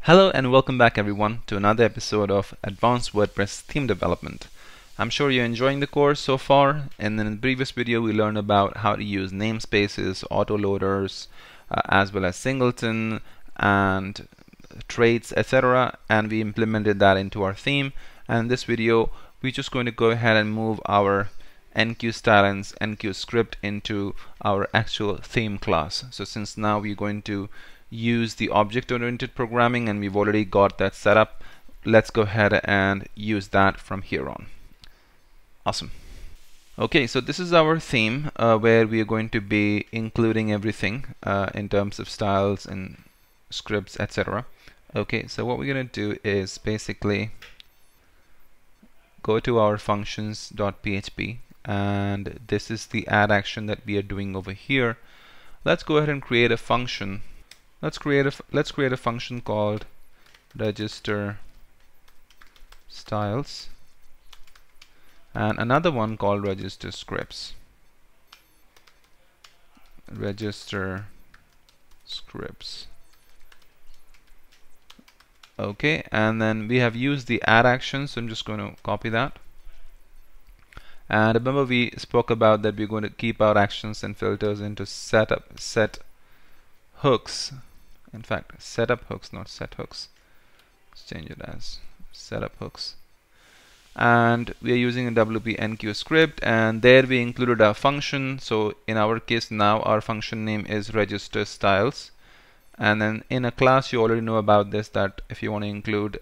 Hello and welcome back everyone to another episode of Advanced WordPress Theme Development. I'm sure you're enjoying the course so far, and in the previous video we learned about how to use namespaces, autoloaders, as well as singleton and traits, etc., and we implemented that into our theme. And in this video we're just going to go ahead and move our Enqueue style and Enqueue script into our actual theme class. So since now we're going to use the object-oriented programming and we've already got that set up, let's go ahead and use that from here on. Awesome. Okay, so this is our theme where we are going to be including everything in terms of styles and scripts, etc. Okay, so what we're going to do is basically go to our functions.php, and this is the add action that we are doing over here. Let's go ahead and create a function. Let's create a function called register styles and another one called register scripts. Register scripts. Okay, and then we have used the add action, so I'm just going to copy that. And remember we spoke about that we're going to keep our actions and filters into set hooks. In fact, setup hooks, not set hooks. Let's change it as setup hooks. And we are using a WP Enqueue script, and there we included our function. So in our case now our function name is register styles. And then in a class you already know about this, that if you want to include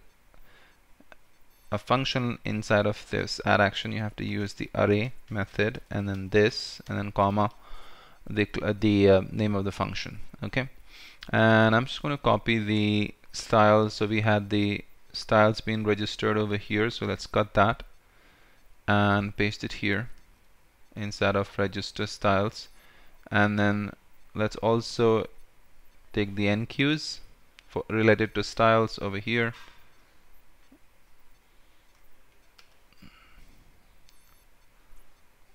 a function inside of this add action, you have to use the array method and then this and then comma the name of the function. Okay. And I'm just going to copy the styles. So we had the styles being registered over here, so let's cut that and paste it here inside of register styles. And then let's also take the enqueues related to styles over here,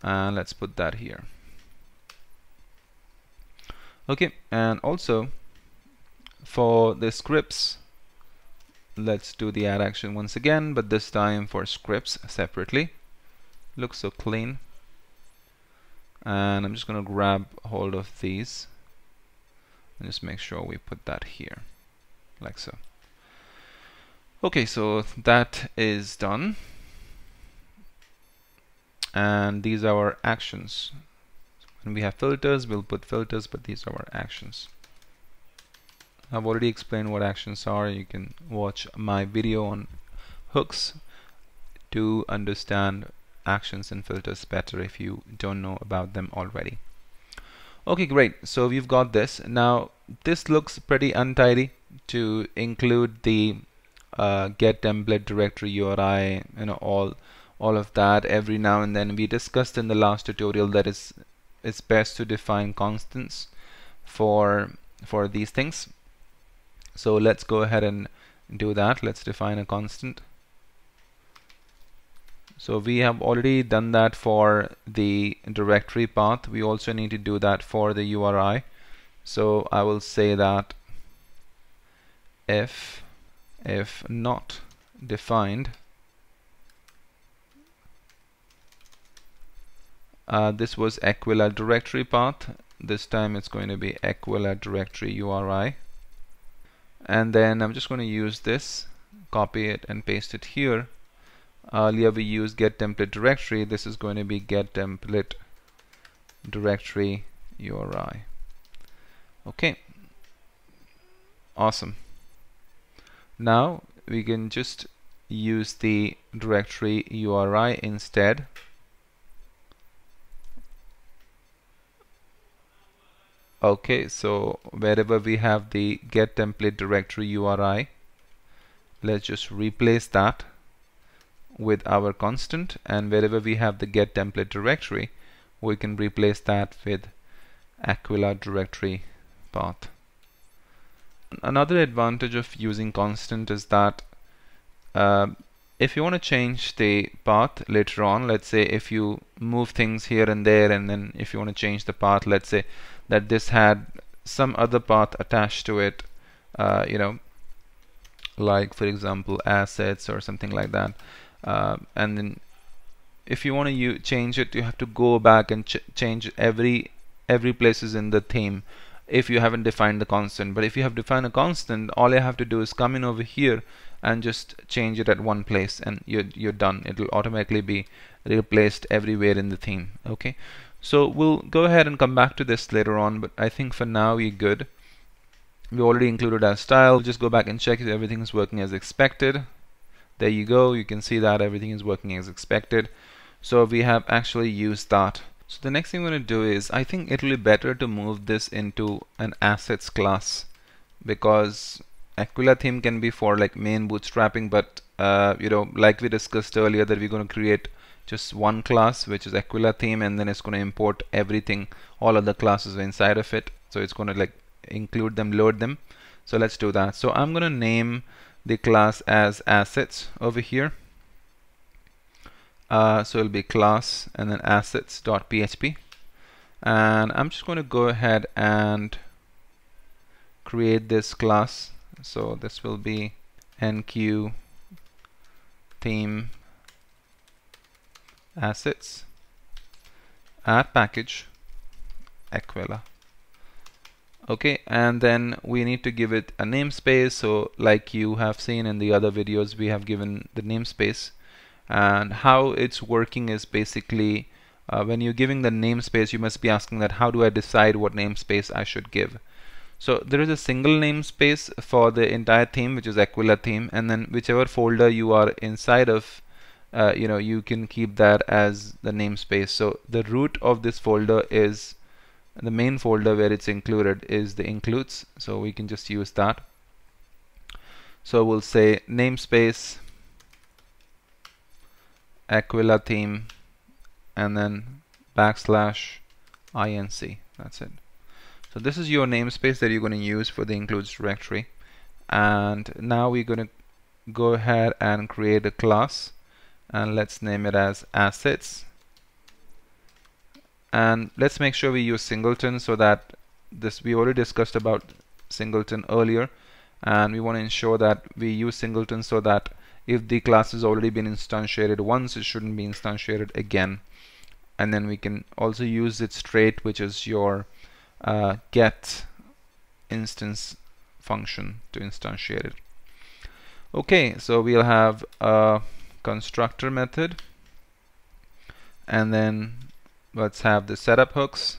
and let's put that here. Okay, and also for the scripts, let's do the add action once again, but this time for scripts separately. Looks so clean. And I'm just going to grab hold of these and just make sure we put that here, like so. Okay, so that is done. And these are our actions. When we have filters, we'll put filters, but these are our actions. I've already explained what actions are. You can watch my video on hooks to understand actions and filters better if you don't know about them already. Okay, great. So we've got this. Now this looks pretty untidy to include the get template directory URI, all of that every now and then. We discussed in the last tutorial that it's best to define constants for these things. So let's go ahead and do that. Let's define a constant. So we have already done that for the directory path. We also need to do that for the URI. So I will say that if not defined, this was Aquila directory path. This time it's going to be Aquila directory URI. And then I'm just going to use this, copy it and paste it here. Earlier we used get template directory. This is going to be get template directory URI. Okay, awesome. Now we can just use the directory URI instead. Okay, so wherever we have the get template directory URI, let's just replace that with our constant, and wherever we have the get template directory, we can replace that with Aquila directory path. Another advantage of using constant is that if you want to change the path later on, let's say if you move things here and there, and then if you want to change the path, let's say that this had some other path attached to it, like for example assets or something like that, and then if you want to change it, you have to go back and change every places in the theme if you haven't defined the constant. But if you have defined a constant, all you have to do is come in over here and just change it at one place, and you're done. It will automatically be replaced everywhere in the theme. Okay, so we'll go ahead and come back to this later on, but I think for now we're good. We already included our style. We'll just go back and check if everything is working as expected. There you go, you can see that everything is working as expected. So we have actually used that. So the next thing we're going to do is, I think it will be better to move this into an assets class, because Aquila theme can be for like main bootstrapping, but you know, like we discussed earlier, that we're going to create just one class, which is Aquila theme, and then it's going to import everything, all other classes inside of it. So it's going to like include them, load them. So let's do that. So I'm going to name the class as assets over here. So it'll be class and then assets.php, and I'm just going to go ahead and create this class. So this will be Enqueue theme assets add package Aquila. Okay, and then we need to give it a namespace. So like you have seen in the other videos, we have given the namespace. And how it's working is basically when you're giving the namespace, you must be asking that how do I decide what namespace I should give. So there is a single namespace for the entire theme, which is Aquila theme, and then whichever folder you are inside of, you know, you can keep that as the namespace. So the root of this folder is the main folder where it's included is the includes, so we can just use that. So we'll say namespace Aquila theme and then \inc. That's it. So this is your namespace that you're going to use for the includes directory. And now we're going to go ahead and create a class, and let's name it as assets. And let's make sure we use singleton, so that this, we already discussed about singleton earlier, and we want to ensure that we use singleton so that if the class has already been instantiated once, it shouldn't be instantiated again. And then we can also use its trait, which is your get instance function to instantiate it. Okay, so we'll have a constructor method, and then let's have the setup hooks.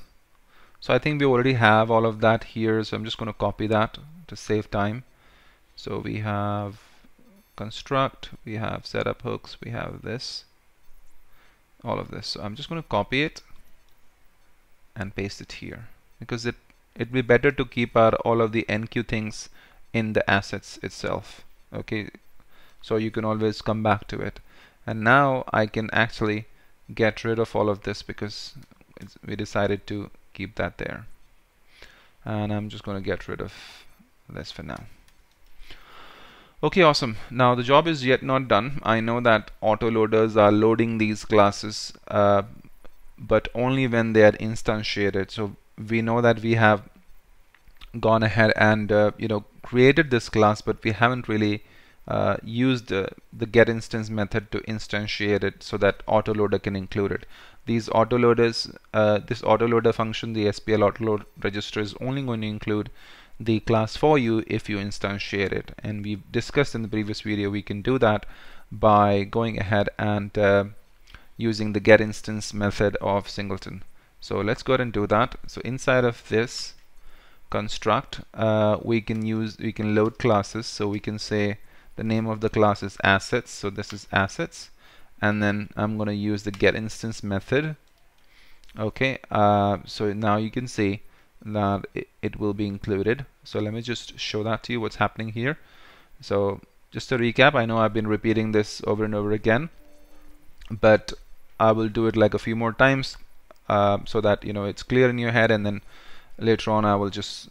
So I think we already have all of that here, so I'm just going to copy that to save time. So we have construct, we have setup hooks, we have this, all of this. So I'm just going to copy it and paste it here, because it'd be better to keep our all of the Enqueue things in the assets itself. Okay, so you can always come back to it. And now I can actually get rid of all of this because we decided to keep that there. And I'm just going to get rid of this for now. Okay, awesome. Now the job is yet not done. I know that autoloaders are loading these classes, but only when they are instantiated. So we know that we have gone ahead and you know, created this class, but we haven't really used the get instance method to instantiate it so that autoloader can include it. These autoloaders, this autoloader function, the SPL autoload register, is only going to include the class for you if you instantiate it. And we discussed in the previous video, we can do that by going ahead and using the get instance method of singleton. So let's go ahead and do that. So inside of this construct, we can load classes. So we can say the name of the class is assets. So this is assets, and then I'm going to use the get instance method. Okay, so now you can see that it will be included. So let me just show that to you, what's happening here. So just to recap, I know I've been repeating this over and over again, but I will do it like a few more times so that you know it's clear in your head, and then later on I will just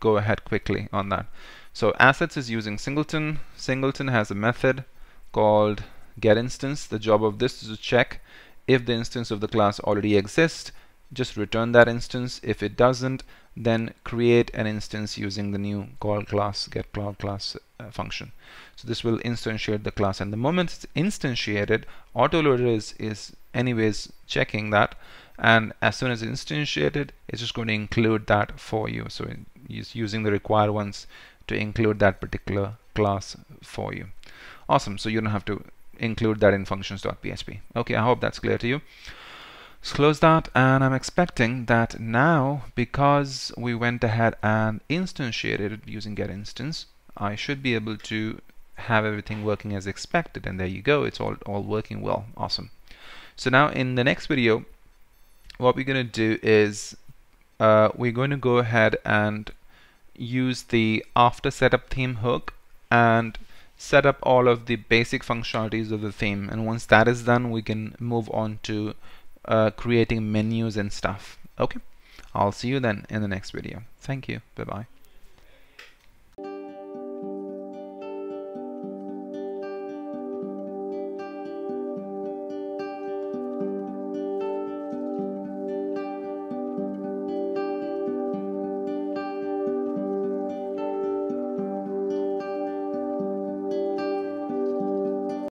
go ahead quickly on that. So assets is using singleton. Singleton has a method called getInstance. The job of this is to check if the instance of the class already exists. just return that instance. If it doesn't, then create an instance using the new call class get cloud class function. So this will instantiate the class, and the moment it's instantiated, autoloader is anyways checking that, and as soon as it's instantiated, it's just going to include that for you. So it's using the required ones to include that particular class for you. Awesome. So you don't have to include that in functions.php. Okay, I hope that's clear to you. Let's close that, and I'm expecting that now, because we went ahead and instantiated it using getInstance, I should be able to have everything working as expected, and there you go, it's all working well. Awesome. So now in the next video, what we're going to do is we're going to go ahead and use the after setup theme hook and set up all of the basic functionalities of the theme, and once that is done, we can move on to creating menus and stuff. Okay, I'll see you then in the next video. Thank you. Bye bye.